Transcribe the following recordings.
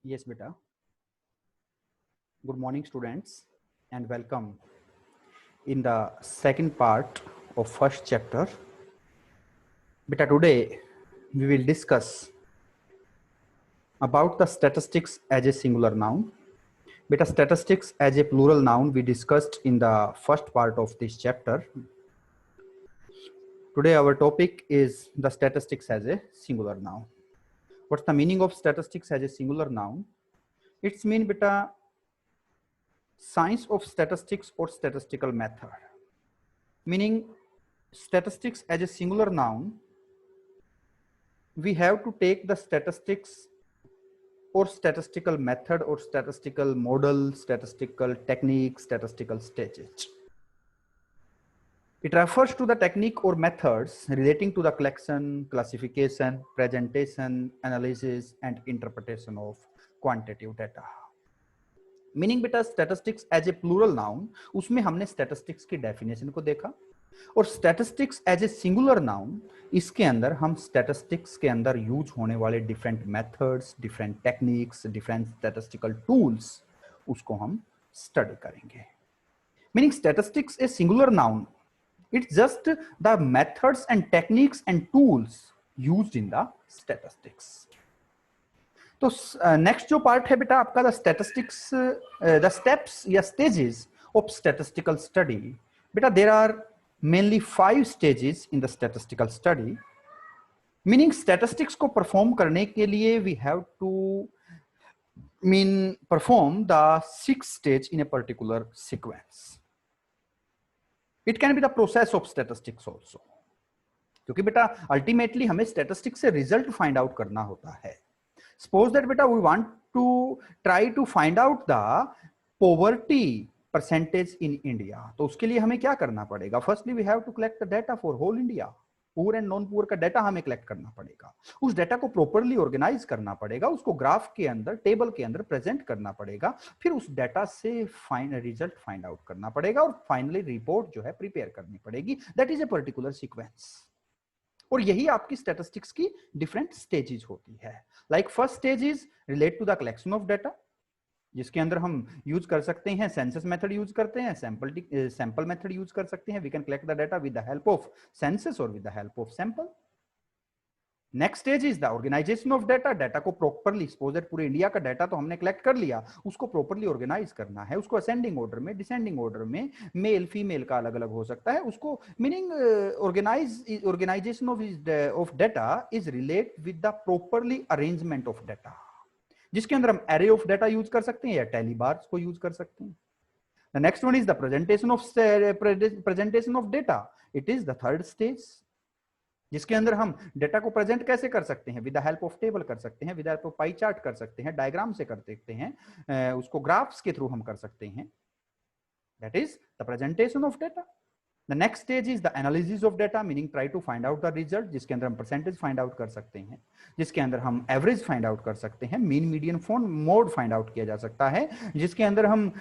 Yes, beta. Good morning, students, and welcome in the second part of first chapter. Beta, today we will discuss about the statistics as a singular noun. Beta, statistics as a plural noun we discussed in the first part of this chapter. Today our topic is the statistics as a singular noun. What's the meaning of statistics as a singular noun? It's mean, beta, science of statistics or statistical method. Meaning, statistics as a singular noun, we have to take the statistics or statistical method or statistical model, statistical technique, statistical stages. It refers to the technique or methods relating to the collection, classification, presentation, analysis, and interpretation of quantitative data. Meaning बेटा statistics as a plural noun, उसमें हमने statistics की definition को देखा, और statistics as a singular noun, इसके अंदर हम स्टैटिस्टिक्स के अंदर यूज होने वाले different methods, different techniques, different statistical tools, उसको हम स्टडी करेंगे. Meaning statistics a singular noun, it's just the methods and techniques and tools used in the statistics. तो नेक्स्ट जो पार्ट है बेटा आपका द स्टैटिस्टिक्स, द स्टेप्स या stages of statistical study. बेटा there are mainly 5 stages in the statistical study. Meaning statistics को perform करने के लिए we have to perform the 6 stage in a particular sequence. It can be the process of statistics also, क्योंकि बेटा ultimately हमें statistics से result find out करना होता है. Suppose that beta we want to try to find out the poverty percentage in India. तो उसके लिए हमें क्या करना पड़ेगा? Firstly we have to collect the data for whole India. poor and non poor का डाटा हमें कलेक्ट करना पड़ेगा, उस डाटा को प्रॉपरली ऑर्गेनाइज करना पड़ेगा, उसको ग्राफ के अंदर, टेबल के अंदर प्रेजेंट करना पड़ेगा, फिर उस डाटा से रिजल्ट फाइंड आउट करना पड़ेगा, और फाइनली रिपोर्ट जो है प्रिपेयर करनी पड़ेगी. That is a particular sequence. और यही आपकी स्टैटिस्टिक्स की डिफरेंट स्टेजेस होती है. Like first stage is relate to the collection of data, जिसके अंदर हम यूज कर सकते हैं सेंसस मेथड यूज करते हैं, सैंपल मेथड यूज कर सकते हैं. We can collect the data with the help of census और with the help of sample. Next stage is the organization of data. Data को प्रॉपरली, सपोज दैट पूरे India का data तो हमने collect कर लिया, उसको प्रॉपरली ऑर्गेनाइज करना है, उसको असेंडिंग ऑर्डर में, डिसेंडिंग ऑर्डर में, मेल फीमेल का अलग अलग हो सकता है, उसको meaning organisation of data is relate with the properly arrangement of data, जिसके अंदर हम एरे ऑफ डाटा यूज कर सकते हैं या टैली बार्स को यूज कर सकते हैं. The next one is the presentation of data. It is the third stage, जिसके अंदर हम डेटा को प्रेजेंट कैसे कर सकते हैं? With the help of table कर सकते हैं, with the help of pie chart कर सकते हैं, डायग्राम से कर सकते हैं, उसको ग्राफ्स के थ्रू हम कर सकते हैं. That is the presentation of data. The next stage is the analysis of data, meaning try to find out the result, जिसके अंदर हम परसेंटेज फाइंड आउट कर सकते हैं, जिसके अंदर हम एवरेज फाइंड आउट कर सकते हैं, mean median mode find out किया जा सकता है, जिसके अंदर हम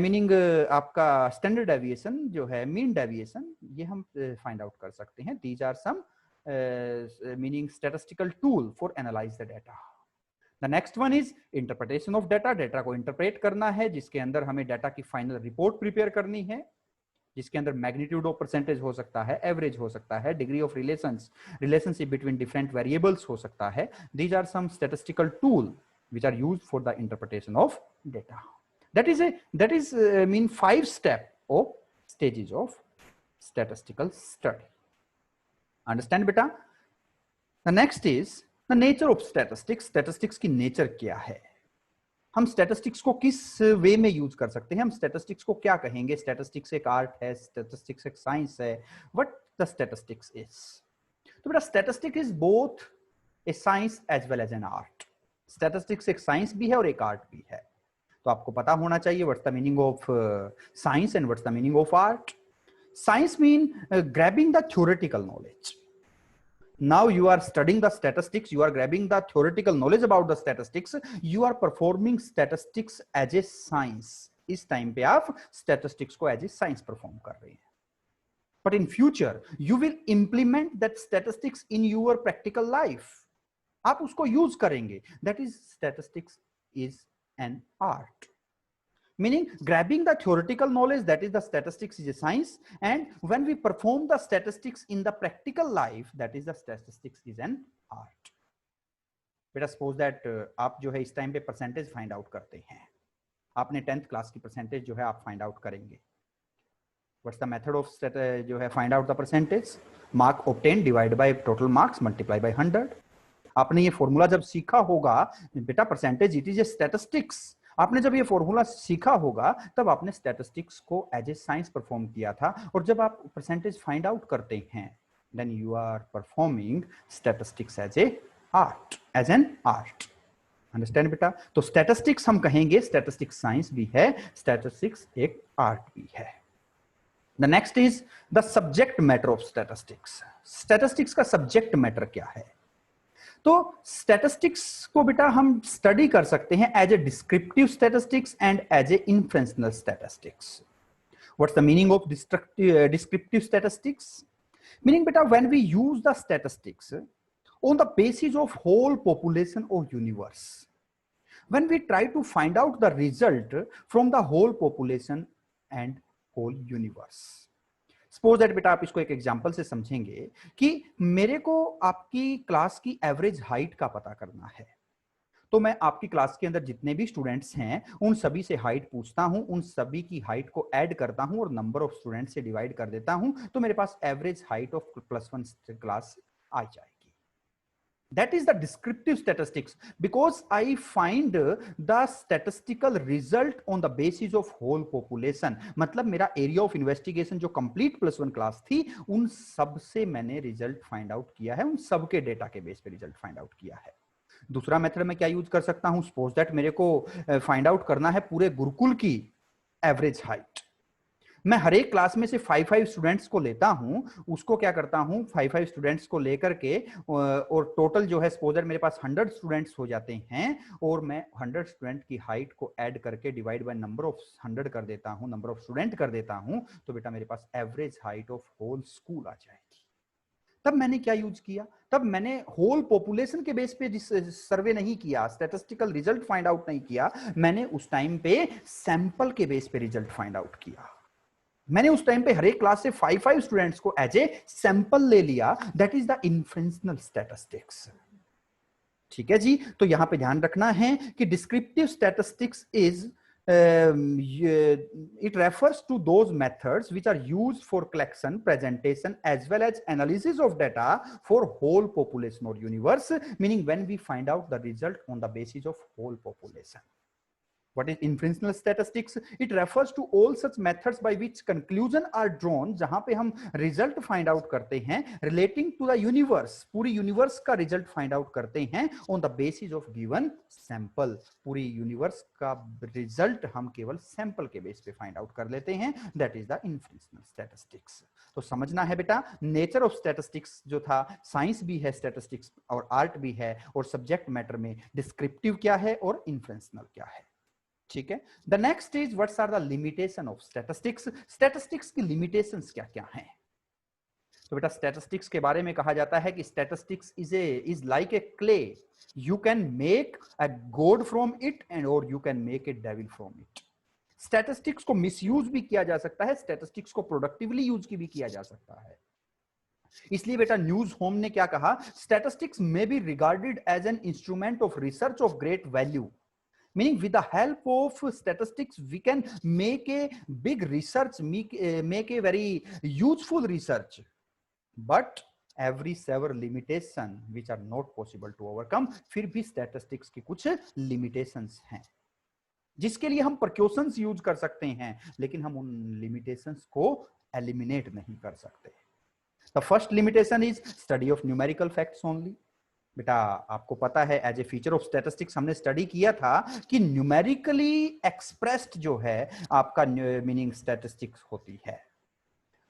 मीनिंग आपका स्टैंडर्ड डेविएशन जो है, मीन डेविएशन, ये हम फाइंड आउट कर सकते हैं. These are some meaning statistical tool for analyze the data. The next one is interpretation of data. data को interpret करना है, जिसके अंदर हमें data की final report prepare करनी है, जिसके अंदर magnitude of percentage हो सकता है, average हो सकता है, degree of relationship between different variables हो सकता है. These are some statistical tool which are used for the interpretation of data. That is mean 5 step of stages of statistical study. Understand बेटा. The next is the nature of statistics. Statistics की nature क्या है? हम statistics को किस वे में use कर सकते हैं? हम स्टैटिस्टिक्स को क्या कहेंगे? स्टैटिस्टिक्स एक आर्ट है, स्टैटिस्टिक्स एक साइंस है. What the statistics is? तो बेटा statistics is both a science as well as an art. Statistics एक साइंस भी है और एक आर्ट भी है. तो आपको पता होना चाहिए what's the meaning of science and what's the meaning of art. Science means grabbing the theoretical knowledge. Now you are studying the statistics, you are grabbing the theoretical knowledge about the statistics, you are performing statistics as a science. इस time पे आप statistics को as a science perform कर रहे हैं. But in future you will implement that statistics in your practical life. आप उसको use करेंगे. That is statistics is an art. Meaning, grabbing the theoretical knowledge, that is the statistics is a science, and when we perform the statistics in the practical life, that is the statistics is an art. बेटा suppose that आप जो है इस time पे percentage find out करते हैं, आपने 10th class की परसेंटेज जो है आप फाइंड आउट करेंगे. व्हाट्स द मेथड ऑफ जो है find out the percentage? Mark obtain divide by total marks multiply by 100. आपने ये फॉर्मूला जब सीखा होगा बेटा, percentage it is A statistics. आपने जब ये फॉर्मूला सीखा होगा तब आपने स्टैटिस्टिक्स को एज ए साइंस परफॉर्म किया था, और जब आप परसेंटेज फाइंड आउट करते हैं then you are performing statistics as a art, as an art. Understand बेटा? तो स्टैटिस्टिक्स हम कहेंगे, स्टैटिस्टिक्स साइंस भी है, स्टैटिस्टिक्स एक आर्ट भी है. The next is the subject matter of statistics. Statistics का सब्जेक्ट मैटर क्या है? तो स्टैटिस्टिक्स को बेटा हम स्टडी कर सकते हैं as a descriptive statistics and as a inferential statistics. What's the meaning of descriptive statistics? Meaning बेटा, when we use the statistics on the basis of whole population of universe, when we try to find out the result from the whole population and whole universe. Suppose that बेटा आप इसको एक example से समझेंगे कि मेरे को आपकी क्लास की एवरेज हाइट का पता करना है. तो मैं आपकी क्लास के अंदर जितने भी स्टूडेंट्स हैं उन सभी से हाइट पूछता हूं, उन सभी की हाइट को ऐड करता हूं और नंबर ऑफ स्टूडेंट्स से डिवाइड कर देता हूं, तो मेरे पास एवरेज हाइट ऑफ +1 क्लास आ जाएगी. That is the descriptive statistics, because I find the statistical result on the basis of whole population. मतलब मेरा एरिया ऑफ इन्वेस्टिगेशन जो कंप्लीट +1 क्लास थी उन सब से मैंने रिजल्ट फाइंड आउट किया है, उन सब के डेटा के बेस पे रिजल्ट फाइंड आउट किया है. दूसरा मेथड में क्या यूज कर सकता हूं? सपोज दैट मेरे को फाइंड आउट करना है पूरे गुरुकुल की एवरेज हाइट. मैं हर एक क्लास में से 5 स्टूडेंट्स को लेता हूं, उसको क्या करता हूं 5 स्टूडेंट्स को लेकर के, और टोटल जो है सपोज मेरे पास 100 स्टूडेंट्स हो जाते हैं, और मैं 100 स्टूडेंट की हाइट को ऐड करके डिवाइड बाय नंबर ऑफ 100 कर देता हूं, नंबर ऑफ स्टूडेंट कर देता हूं, तो बेटा मेरे पास average height of whole school आ जाएगी. तब मैंने क्या यूज किया? तब मैंने होल पॉपुलेशन के बेस पे सर्वे नहीं किया, स्टैटिस्टिकल रिजल्ट फाइंड आउट नहीं किया, मैंने उस टाइम पे सैंपल के बेस पे रिजल्ट फाइंड आउट किया. मैंने उस टाइम पे हर एक क्लास से 5 स्टूडेंट्स को एज ए सैंपल ले लिया. That is the inferential statistics. ठीक है जी? तो यहां पे ध्यान रखना है कि descriptive statistics is it refers to those methods which are used for collection, presentation as well as analysis of data for whole population or universe, meaning when we find out the result on the basis of whole population. What is inferential statistics? It refers to all such methods by which conclusion are drawn, जहां पे हम result find out करते हैं relating to the universe, पूरी universe का result find out करते हैं on the basis of given sample. पूरी universe का result हम केवल sample के base पे find out कर लेते हैं. That is the inferential statistics. तो समझना है बेटा, नेचर ऑफ स्टैटिस्टिक्स जो था, साइंस भी है स्टैटिस्टिक्स और आर्ट भी है, और सब्जेक्ट मैटर में डिस्क्रिप्टिव क्या है और इन्फ्रेंशनल क्या है. ठीक है? The next is what's are the limitation of statistics. Statistics की लिमिटेशंस क्या क्या हैं? तो बेटा स्टैटिस्टिक्स के बारे में कहा जाता है कि statistics is like a clay. You can make a god from it and और you can make a devil from it. Statistics को मिसयूज भी किया जा सकता है, स्टैटिस्टिक्स को प्रोडक्टिवली यूज भी किया जा सकता है. इसलिए बेटा न्यूज होम ने क्या कहा? Statistics may be regarded as an instrument of research of great value. Meaning with the help of statistics we can make a big research, make a very useful research, but every several limitation which are not possible to overcome. फिर भी statistics की कुछ limitations हैं जिसके लिए हम precautions use कर सकते हैं, लेकिन हम उन limitations को eliminate नहीं कर सकते. The first limitation is study of numerical facts only. बेटा आपको पता है as a feature of statistics हमने स्टडी किया था कि न्यूमेरिकली एक्सप्रेस्ड जो है आपका मीनिंग स्टैटिस्टिक्स होती है.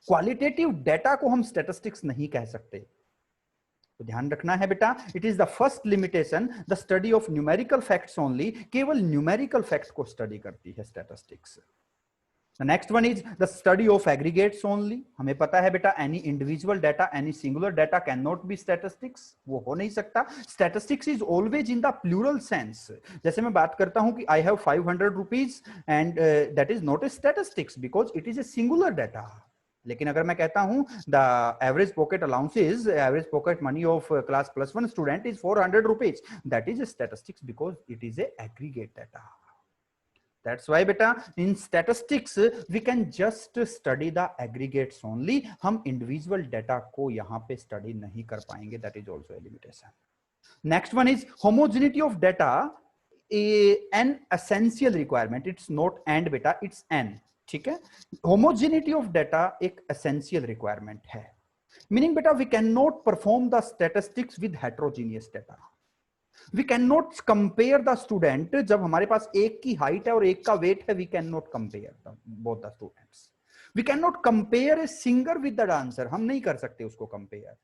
क्वालिटेटिव डेटा को हम स्टैटिस्टिक्स नहीं कह सकते. तो ध्यान रखना है बेटा, it is the first limitation, the study of numerical facts only. केवल न्यूमेरिकल फैक्ट को स्टडी करती है statistics. The next one is the study of aggregates only. हमें पता है बेटा any individual data, any singular data cannot be statistics. वो हो नहीं सकता. Statistics is always in the plural sense. जैसे मैं बात करता हूं कि I have 500 rupees and that is not a statistics because it is a singular data. लेकिन अगर मैं कहता हूं the average pocket allowances, average pocket money of class +1 student is 400 rupees, that is a statistics because it is a aggregate data. That's why beta in statistics we can just study the aggregates only. हम individual data को यहाँ पे study नहीं कर पाएंगे. That is also a limitation. Next one is homogeneity of data, an essential requirement. It's not and beta, it's an. ठीक है. Homogeneity of data एक essential requirement है. Meaning beta we cannot perform the statistics with heterogeneous data. We cannot compare the student. जब हमारे पास एक की height है और एक का वेट है, we cannot compare both the students. We cannot compare a singer with the dancer. हम नहीं कर सकते उसको compare.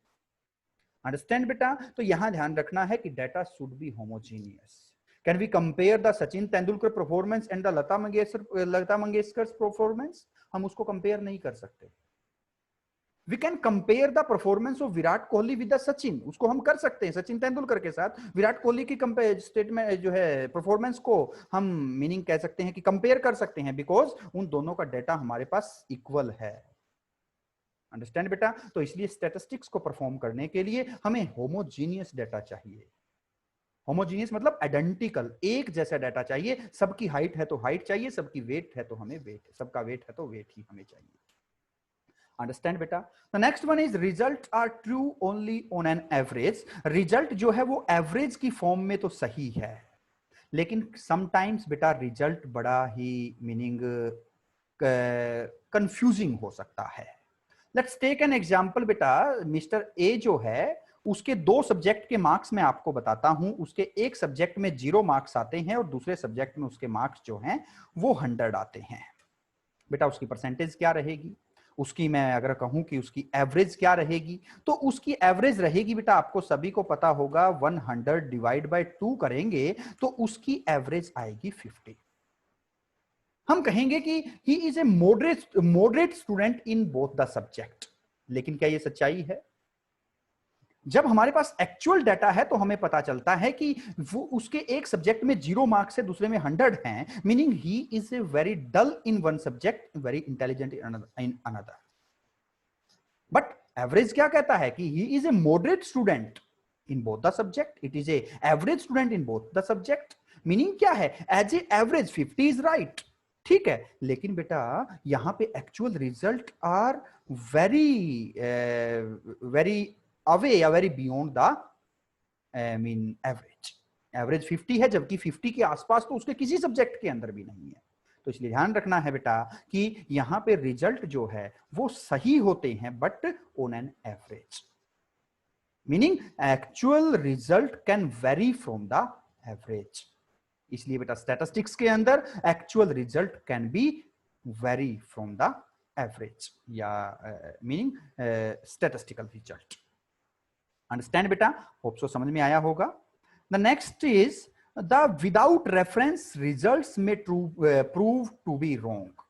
Understand बेटा? तो यहां ध्यान रखना है कि data should be homogeneous. Can we compare the Sachin Tendulkar performance and the Lata Mangeshkar's performance? हम उसको compare नहीं कर सकते. We can compare the performance of Virat Kohli with the Sachin. उसको हम कर सकते हैं सचिन तेंदुलकर के साथ विराट कोहली की स्टेट में जो है परफॉर्मेंस को हम मीनिंग कह सकते हैं कि कंपेयर कर सकते हैं बिकॉज उन दोनों का डेटा हमारे पास इक्वल है. अंडरस्टैंड बेटा? तो इसलिए स्टैटिस्टिक्स को परफॉर्म करने के लिए हमें होमोजीनियस डेटा चाहिए. होमोजीनियस मतलब आइडेंटिकल, एक जैसा डेटा चाहिए. सबकी हाइट है तो हाइट चाहिए, सबकी वेट है तो हमें वेट, सबका वेट है तो वेट ही हमें चाहिए. अंडरस्टैंड बेटा? The next one is result are true only on an average. Result जो है वो एवरेज की फॉर्म में तो सही है, लेकिन समटाइम्स बेटा रिजल्ट बड़ा ही मीनिंग कंफ्यूजिंग हो सकता है. लेट्स टेक एन एग्जांपल बेटा. मिस्टर ए जो है उसके दो सब्जेक्ट के मार्क्स मैं आपको बताता हूं. उसके एक सब्जेक्ट में 0 मार्क्स आते हैं और दूसरे सब्जेक्ट में उसके मार्क्स जो हैं वो 100 आते हैं. बेटा उसकी परसेंटेज क्या रहेगी? उसकी मैं अगर कहूं कि उसकी एवरेज क्या रहेगी, तो उसकी एवरेज रहेगी बेटा, आपको सभी को पता होगा 100 डिवाइड बाय 2 करेंगे तो उसकी एवरेज आएगी 50. हम कहेंगे कि he is a moderate student in both the subject. लेकिन क्या यह सच्चाई है? जब हमारे पास एक्चुअल डाटा है तो हमें पता चलता है कि वो उसके एक सब्जेक्ट में 0 मार्क्स है, दूसरे में 100 हैं. Meaning he is a very dull in one subject, very intelligent in another. But average क्या कहता है कि he is a moderate student in both the subject. It is a average student in both the subject. Meaning क्या है? As a average 50 is right. ठीक है, लेकिन बेटा यहां पे actual result are very very away या very beyond the average. Average 50 है जबकि 50 के आसपास तो उसके किसी सब्जेक्ट के अंदर भी नहीं है. तो इसलिए ध्यान रखना है बेटा कि यहां पे रिजल्ट जो है वो सही होते हैं but on an average. Meaning actual result can very from the average. इसलिए बेटा स्टैटिस्टिक्स के अंदर actual result can be very from the average या मीनिंग स्टैटिस्टिकल रिजल्ट. अंडरस्टैंड बेटा? होप सो समझ में आया होगा. The next is the without reference results में प्रूव टू बी रॉन्ग.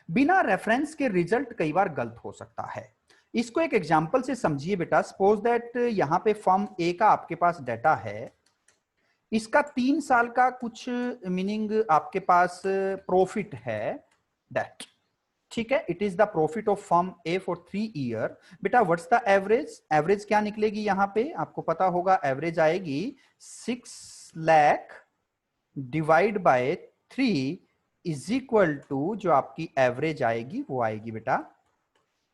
बिना रेफरेंस के रिजल्ट कई बार गलत हो सकता है. इसको एक एग्जांपल से समझिए बेटा. सपोज दैट यहां पे फॉर्म ए का आपके पास डाटा है. इसका 3 साल का कुछ मीनिंग आपके पास प्रॉफिट है दैट. ठीक है, it is the profit of firm A for 3 year. बेटा व्हाट्स द एवरेज? एवरेज क्या निकलेगी यहां पे? आपको पता होगा एवरेज आएगी 6 lakh divide by 3 is equal to जो आपकी एवरेज आएगी वो आएगी बेटा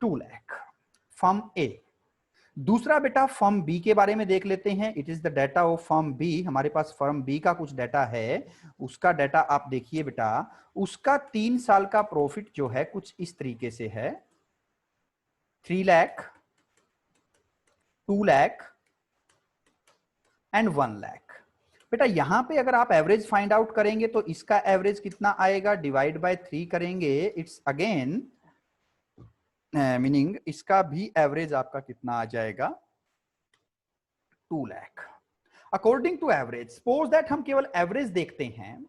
2 लाख. फर्म ए. दूसरा बेटा फर्म बी के बारे में देख लेते हैं. It is the data of firm B. हमारे पास फर्म बी का कुछ डाटा है. उसका डाटा आप देखिए बेटा. उसका 3 साल का प्रॉफिट जो है कुछ इस तरीके से है 3 लाख, 2 लाख एंड 1 लाख. बेटा यहां पे अगर आप एवरेज फाइंड आउट करेंगे तो इसका एवरेज कितना आएगा? डिवाइड बाय 3 करेंगे. इट्स अगेन मीनिंग इसका भी एवरेज आपका कितना आ जाएगा? 2 lakh. According to average. Suppose that हम केवल एवरेज देखते हैं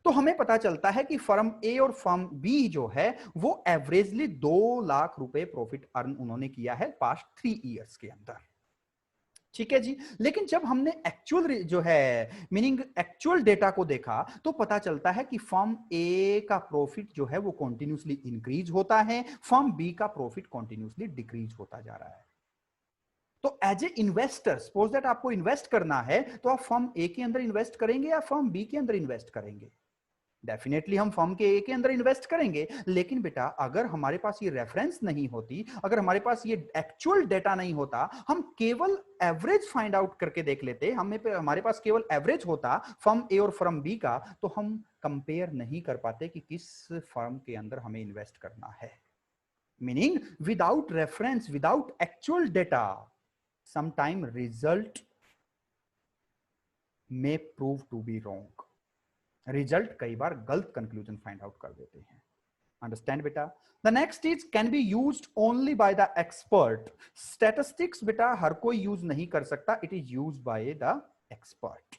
तो हमें पता चलता है कि फर्म ए और फर्म बी जो है वो एवरेजली 2 लाख रुपए प्रॉफिट अर्न उन्होंने किया है पास्ट 3 इयर्स के अंदर। ठीक है जी। लेकिन जब हमने एक्चुअल जो है मीनिंग एक्चुअल डेटा को देखा तो पता चलता है कि फर्म ए का प्रॉफिट जो है वो कंटिन्यूसली इंक्रीज होता है, फर्म बी का प्रॉफिट कंटिन्यूसली डिक्रीज होता जा रहा है। तो as a investor suppose that आपको इन्वेस्ट करना है तो आप फर्म ए के अंदर इन्वेस्ट करेंगे या फर्म बी के अंदर इन्वेस्ट करेंगे? डेफिनेटली हम फर्म के ए के अंदर इन्वेस्ट करेंगे। लेकिन बेटा अगर हमारे पास ये रेफरेंस नहीं होती, अगर हमारे पास ये एक्चुअल डेटा नहीं होता, हम केवल एवरेज फाइंड आउट करके देख लेते, हमारे पास केवल एवरेज होता फर्म ए और फर्म बी का, तो हम कंपेयर नहीं कर पाते कि किस फर्म के अंदर हमें इन्वेस्ट करना है। Meaning without reference, without actual data, sometime result may prove to be wrong. Result कई बार गलत कंक्लूजन फाइंड आउट कर देते हैं। अंडरस्टैंड बेटा? The next is can be used only by the expert. Statistics बेटा हर कोई यूज नहीं कर सकता, it is used by the expert.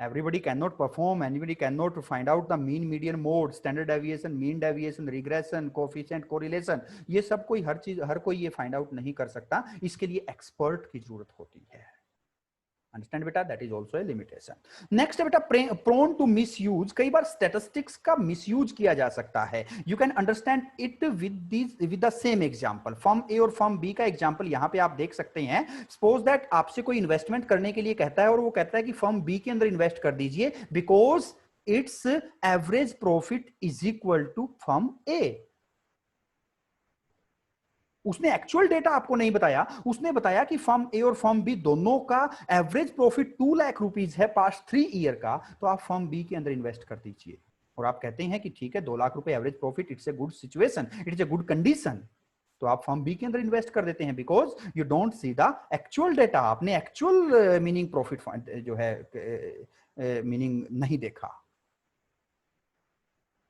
Everybody cannot perform, anybody cannot find out the mean, median, mode, standard deviation, mean deviation, regression, coefficient, correlation। ये सब कोई हर कोई ये फाइंड आउट नहीं कर सकता, इसके लिए एक्सपर्ट की जरूरत होती है। अंडरस्टैंड बेटा? That is also a limitation. Next है बेटा प्रोन टू मिसयूज। कई बार स्टैटिस्टिक्स का मिसयूज किया जा सकता है। You can understand it with the same example. Firm A और फर्म बी का एग्जांपल यहां पे आप देख सकते हैं। सपोज दैट आपसे कोई इन्वेस्टमेंट करने के लिए कहता है और वो कहता है कि फर्म बी के अंदर इन्वेस्ट कर दीजिए because its average profit is equal to firm A. उसने एक्चुअल डेटा आपको नहीं बताया, उसने बताया कि फर्म ए और फर्म बी दोनों का एवरेज प्रॉफिट 2 लाख रुपीस है पास्ट 3 ईयर का, तो आप फर्म बी के अंदर इन्वेस्ट कर दीजिए। और आप कहते हैं कि ठीक है 2 लाख रुपए average profit, it's a good situation, it's a good condition, तो आप फर्म बी के अंदर इन्वेस्ट कर देते हैं because you don't see the actual data. आपने एक्चुअल मीनिंग प्रॉफिट जो है मीनिंग नहीं देखा।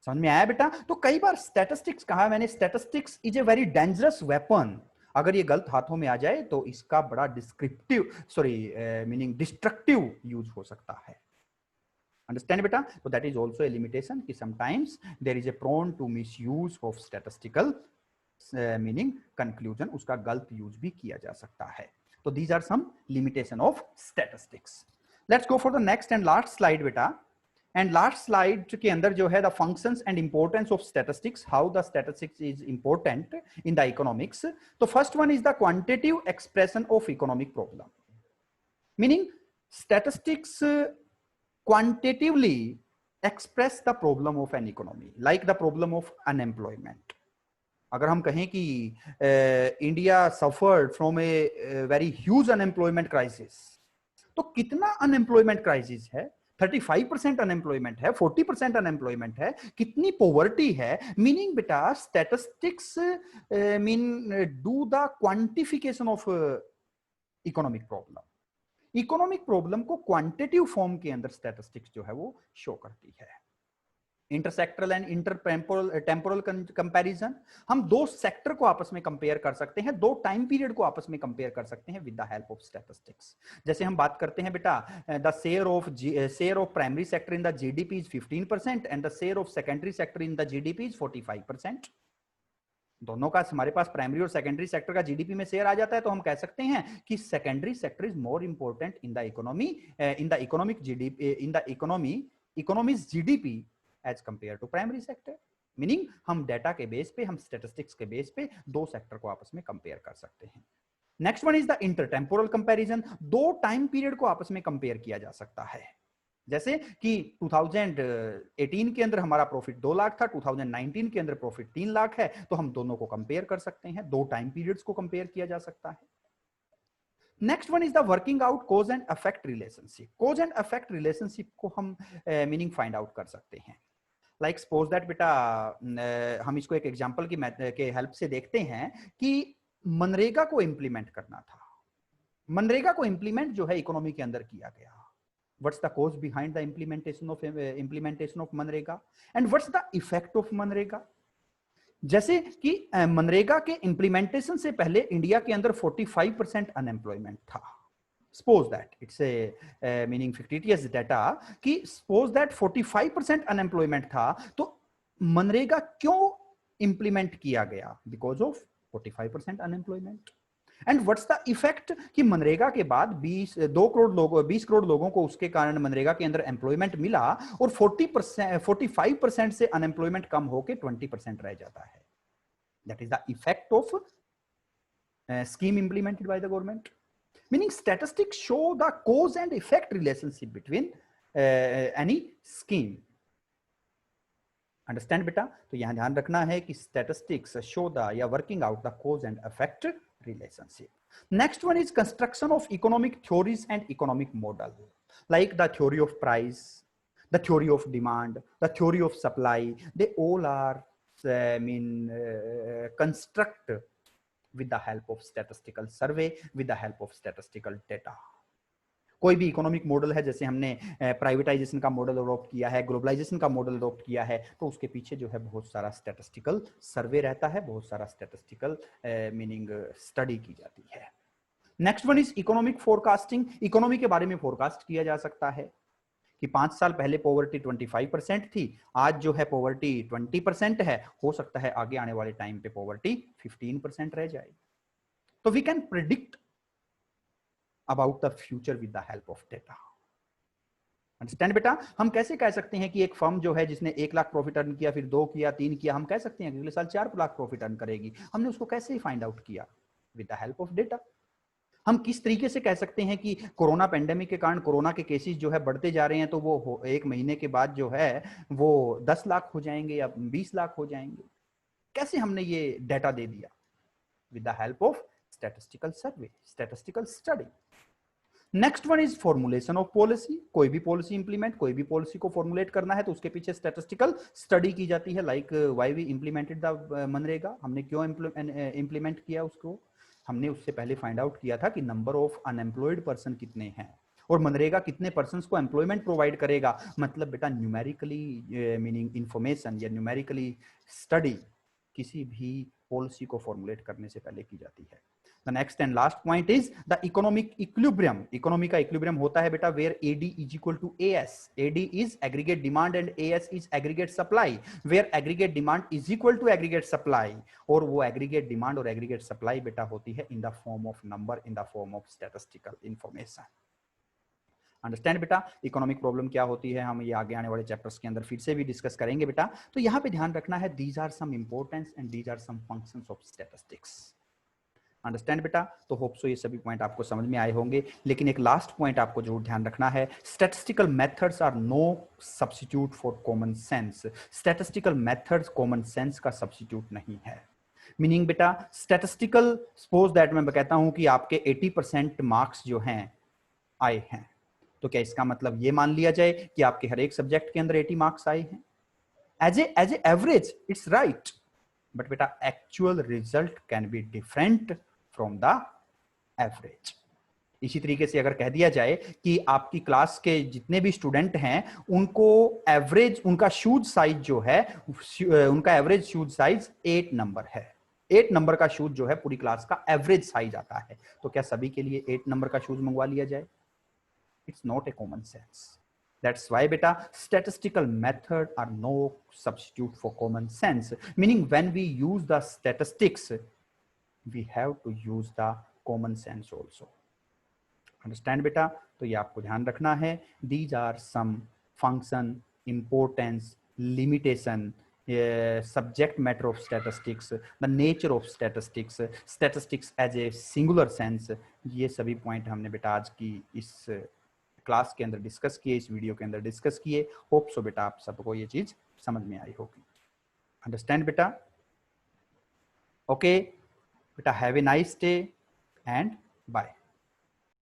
समझ में आया बेटा? तो कई बार स्टैटिस्टिक्स कहा मैंने, statistics is a very dangerous weapon. अगर ये गलत हाथों में आ जाए तो इसका बड़ा डिस्क्रिप्टिव मीनिंग डिस्ट्रक्टिव यूज हो सकता है। अंडरस्टैंड बेटा? तो that is also a limitation कि sometimes there is a prone to misuse of statistical meaning conclusion, उसका गलत यूज भी किया जा सकता है। तो these are some limitation of statistics. Let's go for the next and last slide बेटा। एंड लास्ट स्लाइड के अंदर जो है the functions and importance of statistics, how the statistics is important in the economics. तो first one is the quantitative expression of economic problem. Meaning statistics quantitatively express the problem of an economy, like the problem of unemployment. अगर हम कहें कि India suffered from a very huge unemployment crisis, तो कितना unemployment crisis है? 35% unemployment है, 40% unemployment है, कितनी पॉवर्टी है? मीनिंग बेटा statistics mean do the quantification of economic problem. Economic problem को क्वांटिटेटिव फॉर्म के अंदर स्टैटिस्टिक्स जो है वो शो करती है। इंटरसेक्टरल एंड इंटरटेम्पोरल कंपैरिजन, हम दो सेक्टर को आपस में कंपेयर कर सकते हैं, दो टाइम पीरियड को आपस में कंपेयर कर सकते हैं with the help of statistics. जैसे हम बात करते हैं बेटा the share of primary sector in the GDP is 15% and the share of secondary sector in the GDP is 45%। दोनों का हमारे पास प्राइमरी और सेकेंडरी सेक्टर का जीडीपी में शेयर आ जाता है, तो हम कह सकते हैं कि secondary sector is more important in the economy, in the economic GDP, in the economy's GDP as compare to primary sector. Meaning हम डेटा के बेस पे, हम स्टैटिस्टिक्स के बेस पे दो सेक्टर को आपस में कंपेयर कर सकते हैं। Next one is the intertemporal comparison, दो टाइम पीरियड को आपस में कंपेयर किया जा सकता है। जैसे कि 2018 के अंदर हमारा प्रॉफिट 2 लाख था, 2019 के अंदर प्रॉफिट 3 लाख है, तो हम दोनों को कंपेयर कर सकते हैं, दो टाइम पीरियड्स को कंपेयर किया जा सकता है। Next one is the working out cause and effect relationship. Cause and effect relationship को हम मीनिंग फाइंड आउट कर सकते हैं। लाइक सपोज दैट बेटा हम इसको एक एग्जांपल की के हेल्प से देखते हैं कि मनरेगा को इंप्लीमेंट करना था। मनरेगा को इंप्लीमेंट जो है इकोनॉमी के अंदर किया गया। What's the cause behind the implementation of MNREGA and what's the effect of MNREGA. जैसे कि मनरेगा के इंप्लीमेंटेशन से पहले इंडिया के अंदर 45% अनएम्प्लॉयमेंट था। suppose that it's a meaning fictitious data कि suppose that 45% unemployment था, तो मनरेगा क्यों implement किया गया? Because of 45% unemployment. And what's the effect कि मनरेगा के बाद 20 करोड़ लोगों को उसके कारण मनरेगा के अंदर एम्प्लॉयमेंट मिला और 45% से अनएम्प्लॉयमेंट कम होकर 20% रह जाता है. That is the effect of scheme implemented by the government. Meaning statistics show the cause and effect relationship between any scheme. Understand बेटा? तो यहां ध्यान रखना है कि स्टैटिस्टिक्स शो द या working out the cause and effect relationship. Next one is construction of economic theories and economic model, like the theory of price, the theory of demand, the theory of supply. They all are construct with the help of statistical survey, with the help of statistical data. कोई भी economic model है, जैसे हमने privatisation का model adopt किया है, globalisation का model adopt किया है, तो उसके पीछे जो है बहुत सारा स्टैटिस्टिकल सर्वे रहता है, बहुत सारा स्टैटिस्टिकल मीनिंग स्टडी की जाती है. Next one is economic forecasting. Economy के बारे में फोरकास्ट किया जा सकता है कि 5 साल पहले पॉवर्टी 25% थी, आज जो है पॉवर्टी 20% है, हो सकता है आगे आने वाले टाइम पे पॉवर्टी 15% रह जाए. तो we can predict about the future with the help of data. Understand बेटा? हम कैसे कह सकते हैं कि एक फर्म जो है जिसने 1 लाख प्रॉफिट अर्न किया, फिर 2 किया, 3 किया, हम कह सकते हैं कि अगले साल 4 लाख प्रॉफिट अर्न करेगी. हमने उसको कैसे फाइंड आउट किया? With the help of data. हम किस तरीके से कह सकते हैं कि कोरोना पेंडेमिक के कारण कोरोना के केसेस जो है बढ़ते जा रहे हैं, तो वो 1 महीने के बाद जो है वो 10 लाख हो जाएंगे या 20 लाख हो जाएंगे? कैसे हमने ये डेटा दे दिया? With the help of statistical survey, statistical study. Next one is formulation of policy. कोई भी पॉलिसी इंप्लीमेंट, कोई भी पॉलिसी को फॉर्मुलेट करना है तो उसके पीछे स्टैटिस्टिकल स्टडी की जाती है. Like why we implemented the मनरेगा. हमने क्यों इंप्लीमेंट किया उसको? हमने उससे पहले फाइंड आउट किया था कि नंबर ऑफ अनएम्प्लॉयड पर्सन कितने हैं और मनरेगा कितने पर्सन्स को एम्प्लॉयमेंट प्रोवाइड करेगा. मतलब बेटा न्यूमेरिकली मीनिंग इंफॉर्मेशन या न्यूमेरिकली स्टडी किसी भी पॉलिसी को फॉर्मुलेट करने से पहले की जाती है. The next and last point is the economic equilibrium. Economy का equilibrium होता है बेटा where AD is equal to AS. AD is aggregate demand and AS is aggregate supply. Where aggregate demand is equal to aggregate supply. और वो aggregate demand और aggregate supply बेटा होती है in the form of number, in the form of statistical information. Understand बेटा? Economic problem क्या होती है हम ये आगे आने वाले चैप्टर्स के अंदर फिर से भी डिस्कस करेंगे बेटा. तो यहाँ पे ध्यान रखना है these are some importance and these are some functions of statistics. Understand बेटा? तो होप सो ये सभी पॉइंट आपको समझ में आए होंगे. लेकिन एक लास्ट पॉइंट आपको जरूर ध्यान रखना है, statistical methods are no substitute for common sense. Statistical methods common sense का सब्स्टिट्यूट नहीं है. मीनिंग बेटा स्टैटिस्टिकल, सपोज दैट मैं कहता हूं कि आपके 80% मार्क्स जो हैं आए हैं, तो क्या इसका मतलब ये मान लिया जाए कि आपके हर एक सब्जेक्ट के अंदर 80 मार्क्स आए हैं? As a average it's right, but बेटा actual result can be different from the average. इसी तरीके से अगर कह दिया जाए कि आपकी क्लास के जितने भी स्टूडेंट हैं उनको एवरेज, उनका शूज साइज जो है, उनका एवरेज शूज साइज 8 नंबर है, 8 नंबर का शूज जो है पूरी क्लास का एवरेज साइज आता है, तो क्या सभी के लिए 8 नंबर का शूज मंगवा लिया जाए? It's not a common sense. That's why beta statistical method are no substitute for common sense. Meaning when we use the statistics, we have to use the common sense also. Understand beta? तो ये आपको ध्यान रखना है. These are some function, importance, limitation, subject matter of statistics, the nature of statistics, statistics as a singular sense. ये सभी point हमने बेटा आज की इस क्लास के अंदर डिस्कस किए, इस वीडियो के अंदर डिस्कस किए. होप सो बेटा आप सबको ये चीज समझ में आई होगी. अंडरस्टैंड बेटा? ओके बेटा, have a nice day and bye.